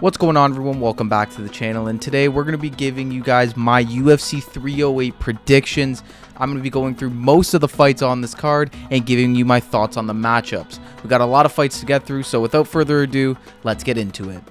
What's going on, everyone? Welcome back to the channel, and today we're going to be giving you guys my UFC 308 predictions. I'm going to be going through most of the fights on this card and giving you my thoughts on the matchups. We got a lot of fights to get through, so without further ado, let's get into it.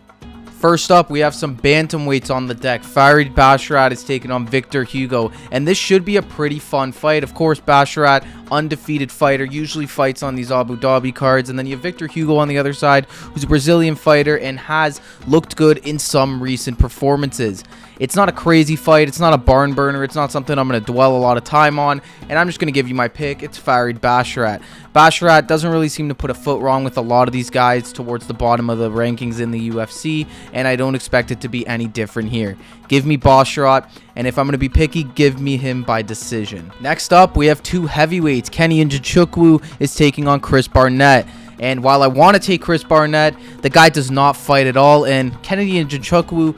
First up, we have some bantamweights on the deck. Farid Basharat is taking on Victor Hugo, and this should be a pretty fun fight. Of course, Basharat, undefeated fighter, usually fights on these Abu Dhabi cards, and then you have Victor Hugo on the other side, who's a Brazilian fighter and has looked good in some recent performances. It's not a crazy fight, it's not a barn burner, it's not something I'm going to dwell a lot of time on, and I'm just going to give you my pick. It's Farid Basharat. Basharat doesn't really seem to put a foot wrong with a lot of these guys towards the bottom of the rankings in the UFC, and I don't expect it to be any different here. Give me Basharat, and if I'm going to be picky, give me him by decision. Next up, we have two heavyweights. Kenny Nzechukwu is taking on Chris Barnett. And while I want to take Chris Barnett, the guy does not fight at all, and Kenny Nzechukwu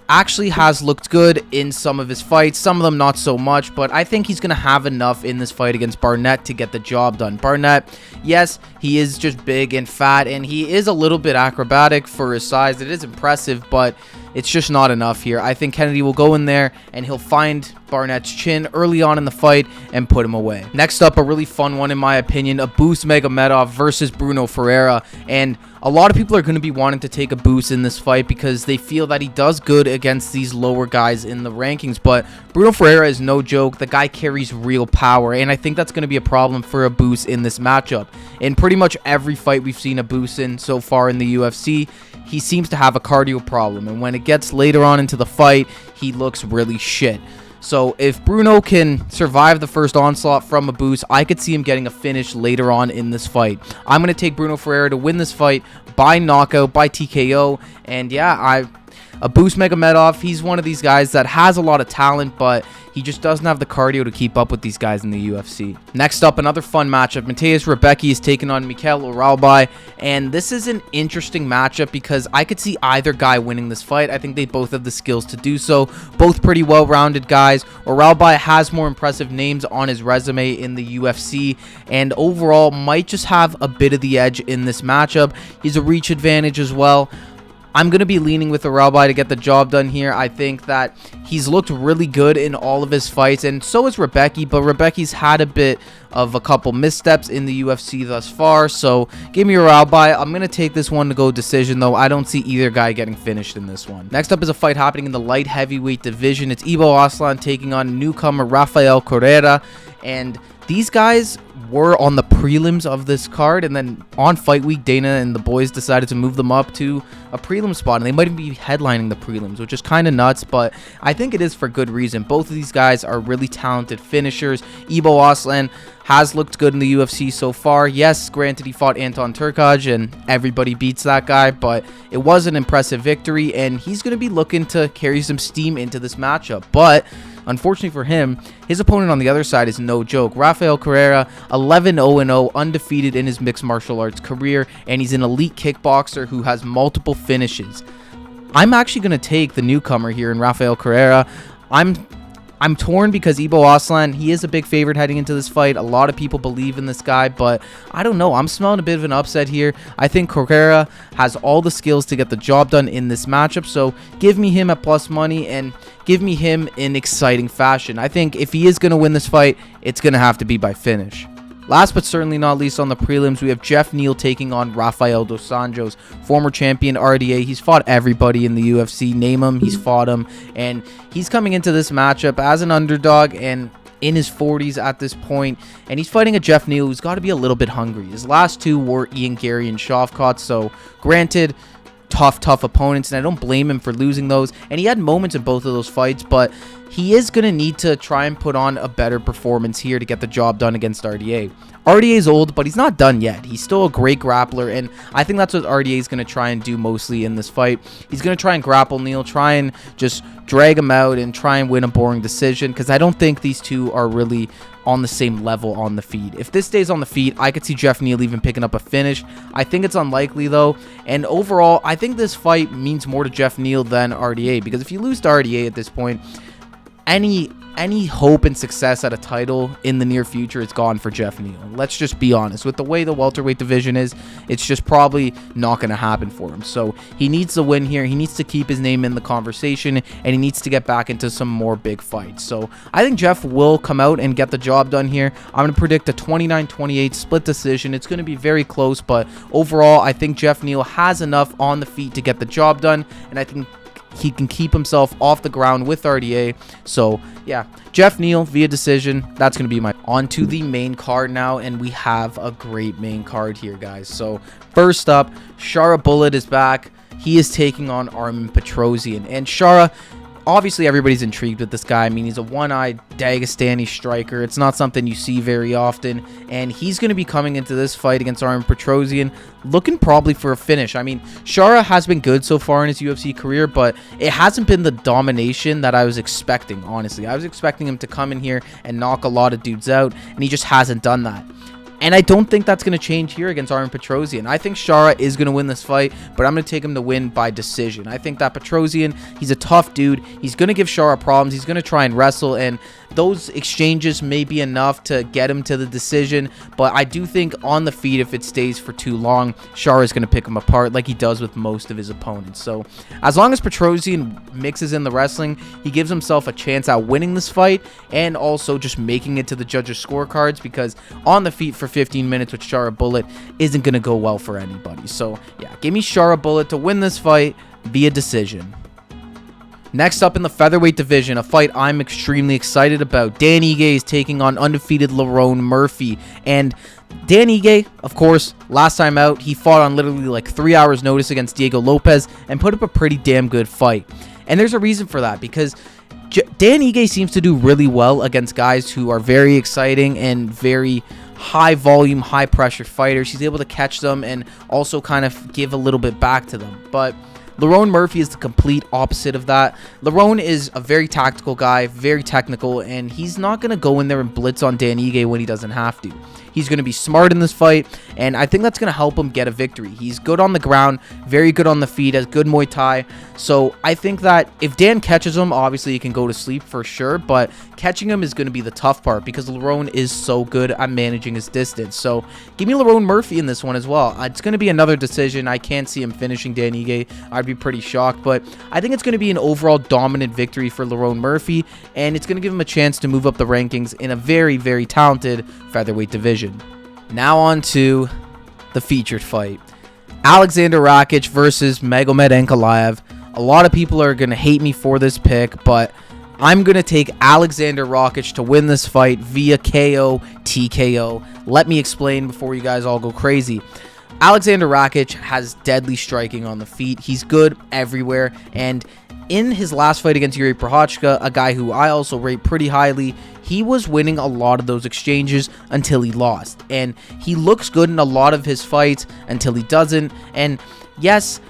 actually has looked good in some of his fights, some of them not so much, but I think he's going to have enough in this fight against Barnett to get the job done. Barnett, yes, he is just big and fat, and he is a little bit acrobatic for his size. It is impressive, but it's just not enough here. I think Kennedy will go in there and he'll find Barnett's chin early on in the fight and put him away. Next up, a really fun one in my opinion, Abus Magomedov versus Bruno Ferreira. And a lot of people are going to be wanting to take Abus in this fight because they feel that he does good against these lower guys in the rankings. But Bruno Ferreira is no joke. The guy carries real power, and I think that's going to be a problem for Abus in this matchup. In pretty much every fight we've seen Abus in so far in the UFC, he seems to have a cardio problem, and when it gets later on into the fight, he looks really shit. So if Bruno can survive the first onslaught from Abus, I could see him getting a finish later on in this fight. I'm going to take Bruno Ferreira to win this fight by knockout, by TKO, and yeah, Abus Magomedov, he's one of these guys that has a lot of talent, but he just doesn't have the cardio to keep up with these guys in the UFC. Next up, another fun matchup. Mateusz Rebecki is taking on Mikel Oralbai, and this is an interesting matchup because I could see either guy winning this fight. I think they both have the skills to do so. Both pretty well-rounded guys. Oralbai has more impressive names on his resume in the UFC, and overall might just have a bit of the edge in this matchup. He's a reach advantage as well. I'm going to be leaning with Oralbai to get the job done here. I think that he's looked really good in all of his fights, and so has Rebecki, but Rebecki's had a bit of a couple missteps in the UFC thus far, so give me Oralbai. I'm going to take this one to go decision, though. I don't see either guy getting finished in this one. Next up is a fight happening in the light heavyweight division. It's Ibo Aslan taking on newcomer Rafael Correa, and these guys were on the prelims of this card, and then on fight week, Dana and the boys decided to move them up to a prelim spot, and they might be headlining the prelims, which is kind of nuts, but I think it is for good reason. Both of these guys are really talented finishers. Ibo Aslan has looked good in the UFC so far. Yes, granted, he fought Anton Turkalj, and everybody beats that guy, but it was an impressive victory, and he's going to be looking to carry some steam into this matchup, but unfortunately for him, his opponent on the other side is no joke. Rafael Correa, 11-0-0, undefeated in his mixed martial arts career, and he's an elite kickboxer who has multiple finishes. I'm actually going to take the newcomer here in Rafael Correa. I'm torn because Ibo Aslan, he is a big favorite heading into this fight. A lot of people believe in this guy, but I don't know. I'm smelling a bit of an upset here. I think Correa has all the skills to get the job done in this matchup, so give me him at plus money and give me him in exciting fashion. I think if he is going to win this fight, it's going to have to be by finish. Last but certainly not least on the prelims, we have Jeff Neal taking on Rafael Dos Anjos, former champion RDA. He's fought everybody in the UFC. Name him, he's fought him. And he's coming into this matchup as an underdog and in his 40s at this point. And he's fighting a Jeff Neal who's got to be a little bit hungry. His last two were Ian Gary and Shavkat. So granted, tough opponents, and I don't blame him for losing those, and he had moments in both of those fights, but he is going to need to try and put on a better performance here to get the job done against RDA. RDA is old, but he's not done yet. He's still a great grappler, and I think that's what RDA is going to try and do mostly in this fight. He's going to try and grapple Neal, try and just drag him out and try and win a boring decision, because I don't think these two are really on the same level on the feet. If this stays on the feet, I could see Jeff Neal even picking up a finish. I think it's unlikely though, and overall, I think this fight means more to Jeff Neal than RDA, because if you lose to RDA at this point, any any hope and success at a title in the near future is gone for Jeff Neal. Let's just be honest. With the way the welterweight division is, it's just probably not going to happen for him. So he needs to win here. He needs to keep his name in the conversation, and he needs to get back into some more big fights. So I think Jeff will come out and get the job done here. I'm going to predict a 29-28 split decision. It's going to be very close, but overall, I think Jeff Neal has enough on the feet to get the job done, and I think he can keep himself off the ground with RDA. So yeah, Jeff Neal via decision. That's going to be my on to the main card now, and we have a great main card here, guys. So first up, Shara Bullet is back. He is taking on Armen Petrosyan, and Shara, obviously everybody's intrigued with this guy. I mean, he's a one-eyed Dagestani striker. It's not something you see very often, and he's going to be coming into this fight against Armen Petrosyan looking probably for a finish. I mean, Shara has been good so far in his UFC career, but it hasn't been the domination that I was expecting, honestly. I was expecting him to come in here and knock a lot of dudes out, and he just hasn't done that. And I don't think that's going to change here against Armen Petrosyan. I think Shara is going to win this fight, but I'm going to take him to win by decision. I think that Petrosyan, he's a tough dude. He's going to give Shara problems. He's going to try and wrestle, and those exchanges may be enough to get him to the decision. But I do think on the feet, if it stays for too long, Shara is going to pick him apart like he does with most of his opponents. So as long as Petrosyan mixes in the wrestling, he gives himself a chance at winning this fight and also just making it to the judges' scorecards, because on the feet for 15 minutes with Shara Bullet isn't going to go well for anybody. So yeah, give me Shara Bullet to win this fight via decision. Next up in the featherweight division, a fight I'm extremely excited about. Dan Ige is taking on undefeated Lerone Murphy. And Dan Ige, of course, last time out, he fought on literally like 3 hours notice against Diego Lopez and put up a pretty damn good fight. And there's a reason for that, because Dan Ige seems to do really well against guys who are very exciting and very high volume, high pressure fighters. He's able to catch them and also kind of give a little bit back to them. But Lerone Murphy is the complete opposite of that. Lerone is a very tactical guy, very technical, and he's not going to go in there and blitz on Dan Ige when he doesn't have to. He's going to be smart in this fight, and I think that's going to help him get a victory. He's good on the ground, very good on the feet, has good Muay Thai. So I think that if Dan catches him, obviously he can go to sleep for sure, but catching him is going to be the tough part because Lerone is so good at managing his distance. So give me Lerone Murphy in this one as well. It's going to be another decision. I can't see him finishing Dan Ige. I'd be pretty shocked, but I think it's going to be an overall dominant victory for Lerone Murphy, and it's going to give him a chance to move up the rankings in a very, very talented featherweight division. Now on to the featured fight. Alexander Rakic versus Magomed Ankalaev. A lot of people are going to hate me for this pick, but I'm going to take Alexander Rakic to win this fight via KO, TKO. Let me explain before you guys all go crazy. Alexander Rakic has deadly striking on the feet. He's good everywhere, and in his last fight against Yuri Prochazka, a guy who I also rate pretty highly, he was winning a lot of those exchanges until he lost. And he looks good in a lot of his fights until he doesn't. And yes,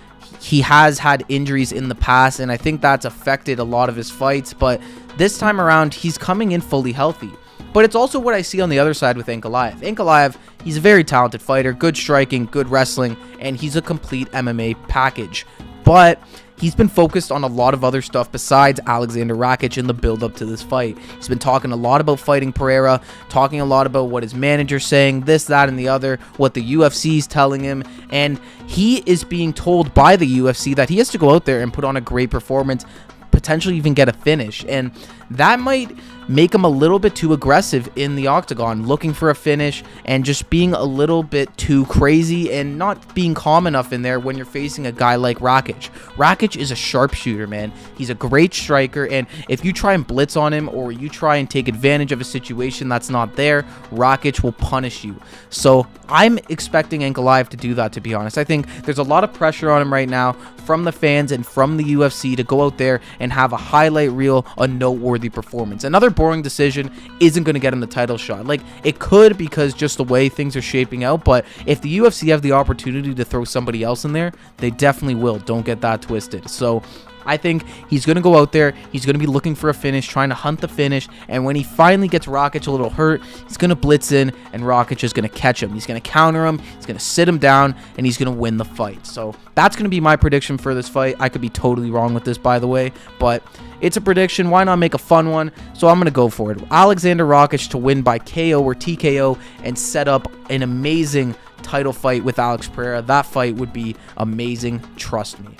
he has had injuries in the past, and I think that's affected a lot of his fights. But this time around, he's coming in fully healthy. But it's also what I see on the other side with Ankalaev. Ankalaev, he's a very talented fighter, good striking, good wrestling, and he's a complete MMA package. But he's been focused on a lot of other stuff besides Alexander Rakic in the build-up to this fight. He's been talking a lot about fighting Pereira, talking a lot about what his manager's saying, this, that, and the other, what the UFC is telling him, and he is being told by the UFC that he has to go out there and put on a great performance, potentially even get a finish, and that might make him a little bit too aggressive in the octagon, looking for a finish and just being a little bit too crazy and not being calm enough in there when you're facing a guy like Rakic. Rakic is a sharpshooter, man. He's a great striker, and if you try and blitz on him or you try and take advantage of a situation that's not there, Rakic will punish you. So I'm expecting Ankalaev to do that, to be honest. I think there's a lot of pressure on him right now from the fans and from the UFC to go out there and have a highlight reel, a noteworthy performance. Another boring decision isn't going to get him the title shot. Like, it could, because just the way things are shaping out, but if the UFC have the opportunity to throw somebody else in there, they definitely will. Don't get that twisted. So I think he's going to go out there, he's going to be looking for a finish, trying to hunt the finish, and when he finally gets Rakic a little hurt, he's going to blitz in, and Rakic is going to catch him. He's going to counter him, he's going to sit him down, and he's going to win the fight. So that's going to be my prediction for this fight. I could be totally wrong with this, by the way, but it's a prediction. Why not make a fun one? So I'm going to go for it. Alexander Rakic to win by KO or TKO and set up an amazing title fight with Alex Pereira. That fight would be amazing, trust me.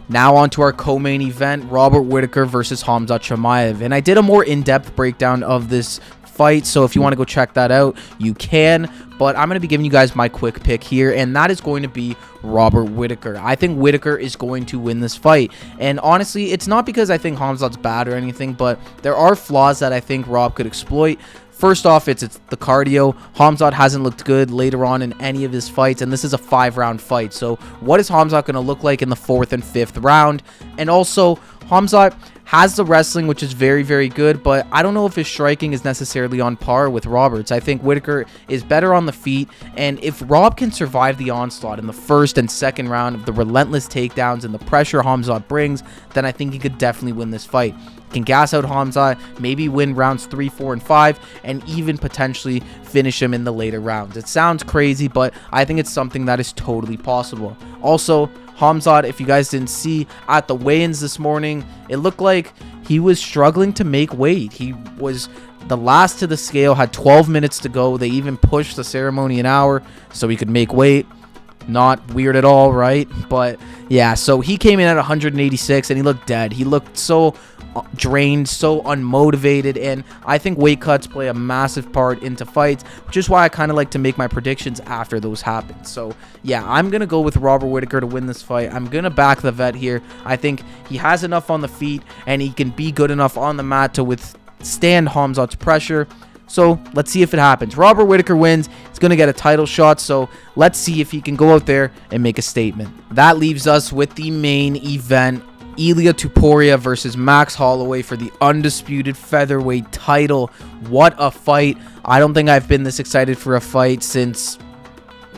Now on to our co-main event, Robert Whittaker versus Khamzat Chimaev. And I did a more in-depth breakdown of this fight, so if you want to go check that out, you can. But I'm going to be giving you guys my quick pick here, and that is going to be Robert Whittaker. I think Whittaker is going to win this fight. And honestly, it's not because I think Khamzat's bad or anything, but there are flaws that I think Rob could exploit. First off, it's the cardio. Khamzat hasn't looked good later on in any of his fights, and this is a 5-round fight. So what is Khamzat going to look like in the 4th and 5th round? And also, Khamzat has the wrestling, which is very, very good, but I don't know if his striking is necessarily on par with Robert's. I think Whittaker is better on the feet, and if Rob can survive the onslaught in the 1st and 2nd round of the relentless takedowns and the pressure Khamzat brings, then I think he could definitely win this fight. He can gas out Khamzat, maybe win rounds 3, 4, and 5, and even potentially finish him in the later rounds. It sounds crazy, but I think it's something that is totally possible. Also, Khamzat, if you guys didn't see at the weigh-ins this morning, it looked like he was struggling to make weight. He was the last to the scale, had 12 minutes to go. They even pushed the ceremony an hour so he could make weight. Not weird at all, right? But yeah, so he came in at 186 and he looked dead. He looked so drained, so unmotivated, and I think weight cuts play a massive part into fights, which is why I kind of like to make my predictions after those happen. So yeah, I'm gonna go with Robert Whittaker to win this fight. I'm gonna back the vet here. I think he has enough on the feet and he can be good enough on the mat to withstand Khamzat's pressure. So let's see if it happens. Robert Whittaker wins. He's going to get a title shot. So let's see if he can go out there and make a statement. That leaves us with the main event. Ilia Topuria versus Max Holloway for the undisputed featherweight title. What a fight. I don't think I've been this excited for a fight since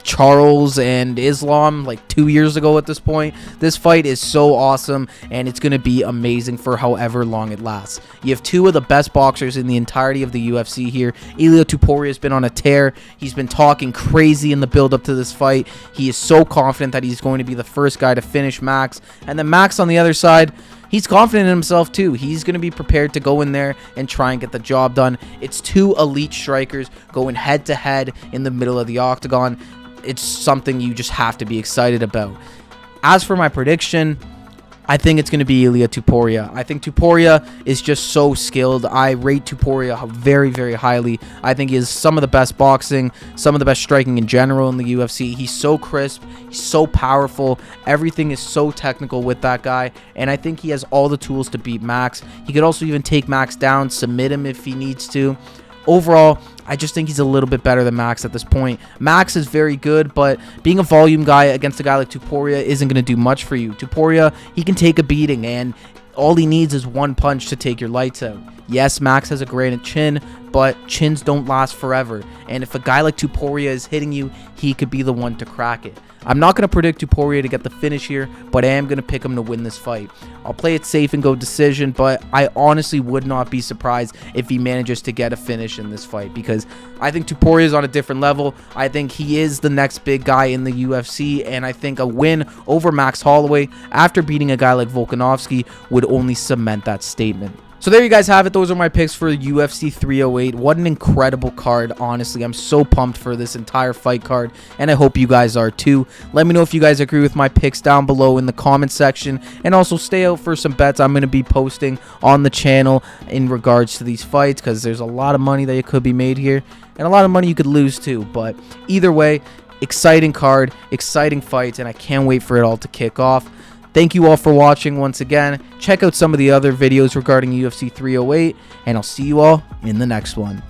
Charles and Islam, like 2 years ago at this point. This fight is so awesome, and it's going to be amazing for however long it lasts. You have two of the best boxers in the entirety of the UFC here. Ilia Topuria has been on a tear. He's been talking crazy in the build-up to this fight. He is so confident that he's going to be the first guy to finish Max. And then Max on the other side, he's confident in himself too. He's going to be prepared to go in there and try and get the job done. It's two elite strikers going head-to-head in the middle of the octagon. It's something you just have to be excited about. As for my prediction, I think it's going to be Ilia Topuria. I think Topuria is just so skilled. I rate Topuria very, very highly. I think he has some of the best boxing, some of the best striking in general in the UFC. He's so crisp. He's so powerful. Everything is so technical with that guy. And I think he has all the tools to beat Max. He could also even take Max down, submit him if he needs to. Overall, I just think he's a little bit better than Max at this point. Max is very good, but being a volume guy against a guy like Topuria isn't going to do much for you. Topuria, he can take a beating, and all he needs is one punch to take your lights out. Yes, Max has a granite chin, but chins don't last forever. And if a guy like Topuria is hitting you, he could be the one to crack it. I'm not going to predict Topuria to get the finish here, but I am going to pick him to win this fight. I'll play it safe and go decision, but I honestly would not be surprised if he manages to get a finish in this fight, because I think Topuria is on a different level. I think he is the next big guy in the UFC, and I think a win over Max Holloway after beating a guy like Volkanovski would only cement that statement. So there you guys have it. Those are my picks for UFC 308. What an incredible card, honestly. I'm so pumped for this entire fight card, and I hope you guys are too. Let me know if you guys agree with my picks down below in the comment section, and also stay out for some bets I'm going to be posting on the channel in regards to these fights, because there's a lot of money that could be made here, and a lot of money you could lose too. But either way, exciting card, exciting fights, and I can't wait for it all to kick off. Thank you all for watching once again. Check out some of the other videos regarding UFC 308, and I'll see you all in the next one.